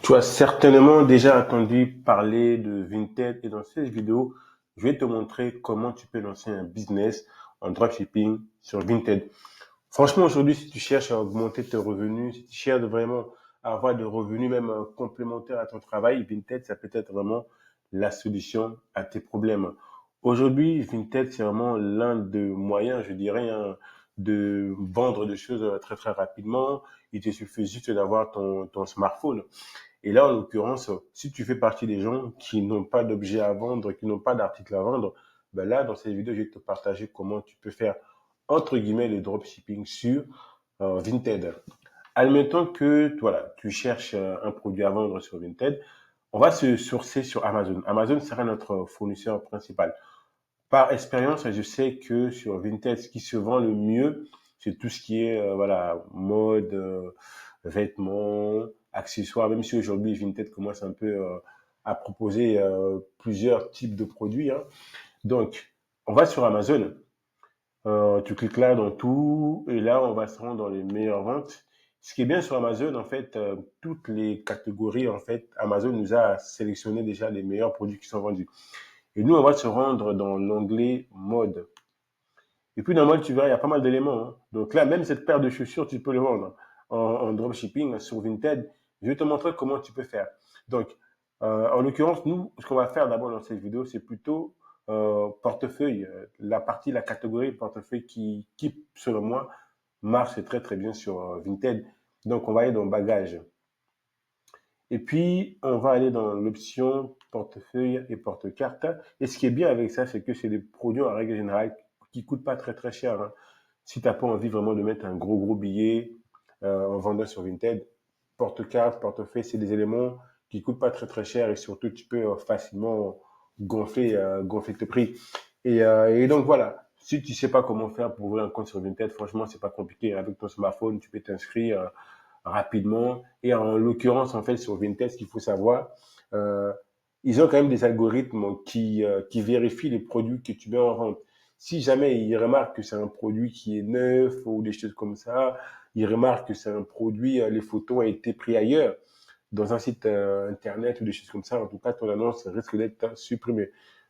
Tu as certainement déjà entendu parler de Vinted et dans cette vidéo, je vais te montrer comment tu peux lancer un business en dropshipping sur Vinted. Franchement, aujourd'hui, si tu cherches à augmenter tes revenus, si tu cherches vraiment à avoir des revenus même complémentaires à ton travail, Vinted, ça peut être vraiment la solution à tes problèmes. Aujourd'hui, Vinted, c'est vraiment l'un des moyens, je dirais, hein, de vendre des choses très très rapidement. Il te suffit juste d'avoir ton smartphone. Et là, en l'occurrence, si tu fais partie des gens qui n'ont pas d'objet à vendre, qui n'ont pas d'article à vendre, ben là, dans cette vidéo, je vais te partager comment tu peux faire, entre guillemets, le dropshipping sur Vinted. Admettons que voilà, tu cherches un produit à vendre sur Vinted. On va se sourcer sur Amazon. Amazon sera notre fournisseur principal. Par expérience, je sais que sur Vinted, ce qui se vend le mieux, c'est tout ce qui est voilà mode, vêtements, accessoires. Même si aujourd'hui Vinted commence un peu à proposer plusieurs types de produits, hein. Donc, on va sur Amazon. Tu cliques là dans tout et là on va se rendre dans les meilleures ventes. Ce qui est bien sur Amazon, en fait, toutes les catégories, en fait, Amazon nous a sélectionné déjà les meilleurs produits qui sont vendus. Et nous, on va se rendre dans l'onglet mode. Et puis, dans mode, tu verras, il y a pas mal d'éléments, hein. Donc là, même cette paire de chaussures, tu peux le vendre en dropshipping sur Vinted. Je vais te montrer comment tu peux faire. Donc, en l'occurrence, nous, ce qu'on va faire d'abord dans cette vidéo, c'est plutôt portefeuille, la catégorie portefeuille qui, selon moi, marche très très bien sur Vinted. Donc, on va aller dans bagage. Et puis, on va aller dans l'option portefeuille et porte-carte. Et ce qui est bien avec ça, c'est que c'est des produits en règle générale qui coûtent pas très très cher, hein. Si t'as pas envie vraiment de mettre un gros billet en vendant sur Vinted, porte-carte, portefeuille, c'est des éléments qui coûtent pas très très cher et surtout tu peux facilement gonfler tes prix. Et donc voilà, si tu sais pas comment faire pour ouvrir un compte sur Vinted, franchement c'est pas compliqué. Avec ton smartphone, tu peux t'inscrire rapidement. Et en l'occurrence, en fait, sur Vinted, ce qu'il faut savoir, euh, ils ont quand même des algorithmes qui vérifient les produits que tu mets en vente. Si jamais ils remarquent que c'est un produit qui est neuf ou des choses comme ça, ils remarquent que c'est un produit, les photos ont été prises ailleurs, dans un site internet ou des choses comme ça, en tout cas, ton annonce risque d'être supprimée.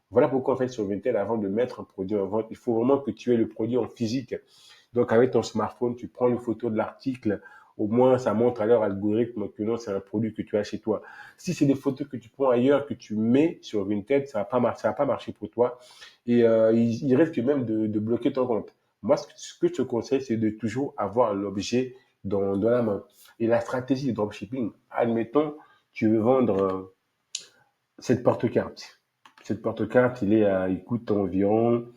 Voilà pourquoi, en fait, sur Vinted, avant de mettre un produit en vente, il faut vraiment que tu aies le produit en physique. Donc, avec ton smartphone, tu prends une photo de l'article. Au moins, ça montre à leur algorithme que non, c'est un produit que tu as chez toi. Si c'est des photos que tu prends ailleurs, que tu mets sur Vinted, ça va pas marcher pour toi. Et il risque même de bloquer ton compte. Moi, ce que je te conseille, c'est de toujours avoir l'objet dans la main. Et la stratégie de dropshipping, admettons, tu veux vendre cette porte-carte. Cette porte-carte, il coûte environ,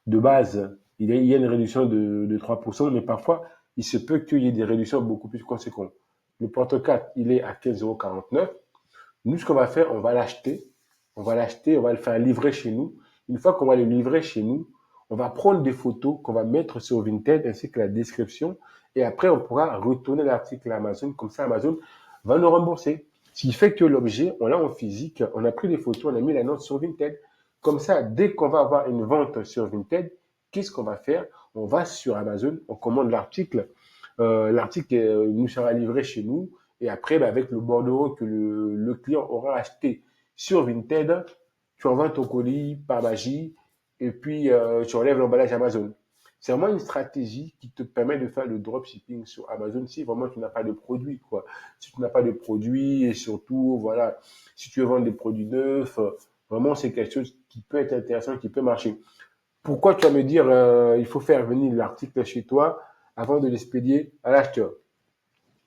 de base, il y a une réduction de 3%, mais parfois, il se peut qu'il y ait des réductions beaucoup plus conséquentes. Le porte-carte, il est à 15,49 €. Nous, ce qu'on va faire, on va le faire livrer chez nous. Une fois qu'on va le livrer chez nous, on va prendre des photos qu'on va mettre sur Vinted ainsi que la description. Et après, on pourra retourner l'article à Amazon. Comme ça, Amazon va nous rembourser. Ce qui fait que l'objet, on l'a en physique, on a pris des photos, on a mis la note sur Vinted. Comme ça, dès qu'on va avoir une vente sur Vinted, qu'est-ce qu'on va faire? On va sur Amazon, on commande l'article. L'article nous sera livré chez nous. Et après, bah, avec le bordereau que le client aura acheté sur Vinted, tu envoies ton colis par magie et puis tu enlèves l'emballage Amazon. C'est vraiment une stratégie qui te permet de faire le dropshipping sur Amazon si vraiment tu n'as pas de produit, quoi. Si tu n'as pas de produit et surtout, voilà, si tu veux vendre des produits neufs, vraiment c'est quelque chose qui peut être intéressant, qui peut marcher. Pourquoi tu vas me dire il faut faire venir l'article chez toi avant de l'expédier à l'acheteur?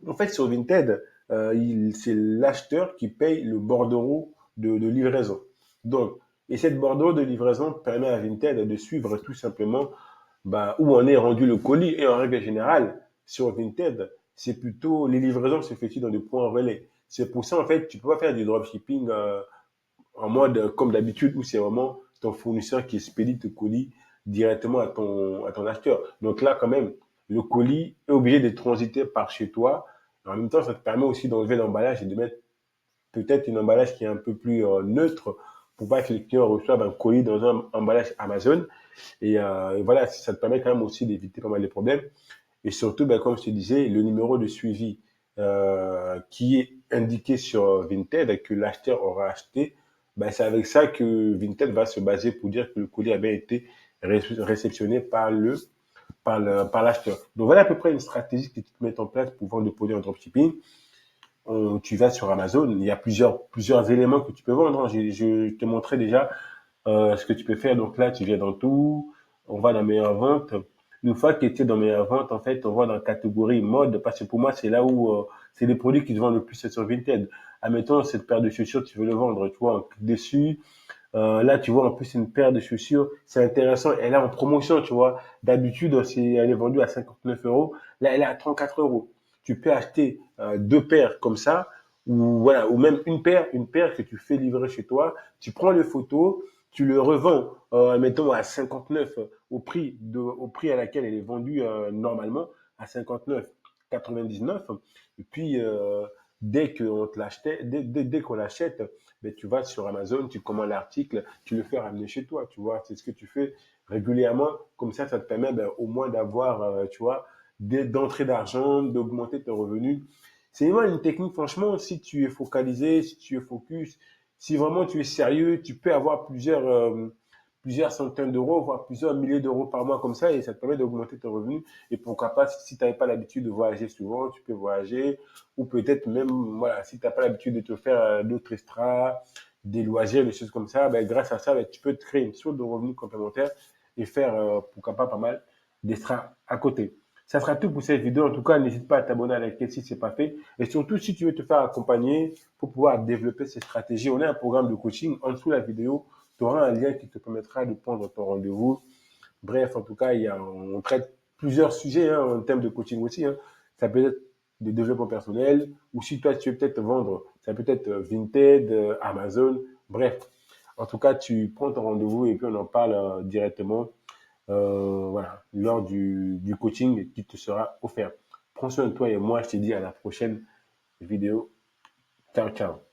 En fait, sur Vinted, c'est l'acheteur qui paye le bordereau de livraison. Donc, et cette bordereau de livraison permet à Vinted de suivre tout simplement bah, où en est rendu le colis. Et en règle générale, sur Vinted, c'est plutôt les livraisons se font dans des points relais. C'est pour ça, en fait, tu peux pas faire du dropshipping en mode comme d'habitude où c'est vraiment ton fournisseur qui expédie tes colis directement à ton acheteur. Donc là, quand même, le colis est obligé de transiter par chez toi. En même temps, ça te permet aussi d'enlever l'emballage et de mettre peut-être un emballage qui est un peu plus neutre pour pas que les clients reçoivent un colis dans un emballage Amazon. Et voilà, ça te permet quand même aussi d'éviter pas mal de problèmes. Et surtout, ben, comme je te disais, le numéro de suivi qui est indiqué sur Vinted que l'acheteur aura acheté, ben, c'est avec ça que Vinted va se baser pour dire que le colis a bien été réceptionné par l'acheteur. Donc voilà à peu près une stratégie que tu peux mettre en place pour vendre des produits en dropshipping. Tu vas sur Amazon, il y a plusieurs éléments que tu peux vendre. Je te montrais déjà ce que tu peux faire. Donc là, tu viens dans tout, on va dans meilleure vente. Une fois que tu es dans meilleure vente, en fait, on va dans la catégorie mode, parce que pour moi, c'est là où c'est les produits qui se vendent le plus sur Vinted. Admettons, cette paire de chaussures, tu veux le vendre, tu vois, on clique dessus. Là, tu vois, en plus, c'est une paire de chaussures, c'est intéressant. Elle est en promotion, tu vois. D'habitude, elle est vendue à 59 euros. Là, elle est à 34 euros. Tu peux acheter deux paires comme ça, ou voilà, ou même une paire que tu fais livrer chez toi. Tu prends les photos, tu le revends, mettons à 59 au prix à laquelle elle est vendue normalement, à 59,99. Et puis, dès qu'on te l'achetait, dès qu'on l'achète, ben, tu vas sur Amazon, tu commandes l'article, tu le fais ramener chez toi, tu vois. C'est ce que tu fais régulièrement. Comme ça te permet ben, au moins d'avoir, tu vois, d'entrée d'argent, d'augmenter tes revenus. C'est vraiment une technique, franchement, si tu es focalisé, si tu es focus, si vraiment tu es sérieux, tu peux avoir plusieurs centaines d'euros, voire plusieurs milliers d'euros par mois comme ça, et ça te permet d'augmenter tes revenus. Et pourquoi pas, si tu n'avais pas l'habitude de voyager souvent, tu peux voyager, ou peut-être même, voilà, si tu n'as pas l'habitude de te faire d'autres extras, des loisirs, des choses comme ça, ben, grâce à ça, ben, tu peux te créer une source de revenus complémentaires et faire, pourquoi pas mal d'extras à côté. Ça sera tout pour cette vidéo. En tout cas, n'hésite pas à t'abonner à la chaîne si ce n'est pas fait. Et surtout, si tu veux te faire accompagner pour pouvoir développer ces stratégies, on a un programme de coaching. En dessous de la vidéo, tu auras un lien qui te permettra de prendre ton rendez-vous. Bref, en tout cas, on traite plusieurs sujets hein, en termes de coaching aussi. Hein. Ça peut être des développements personnels, ou si toi, tu veux peut-être vendre, ça peut être Vinted, Amazon, bref. En tout cas, tu prends ton rendez-vous et puis on en parle directement voilà, lors du coaching qui te sera offert. Prends soin de toi et moi, je te dis à la prochaine vidéo. Ciao, ciao.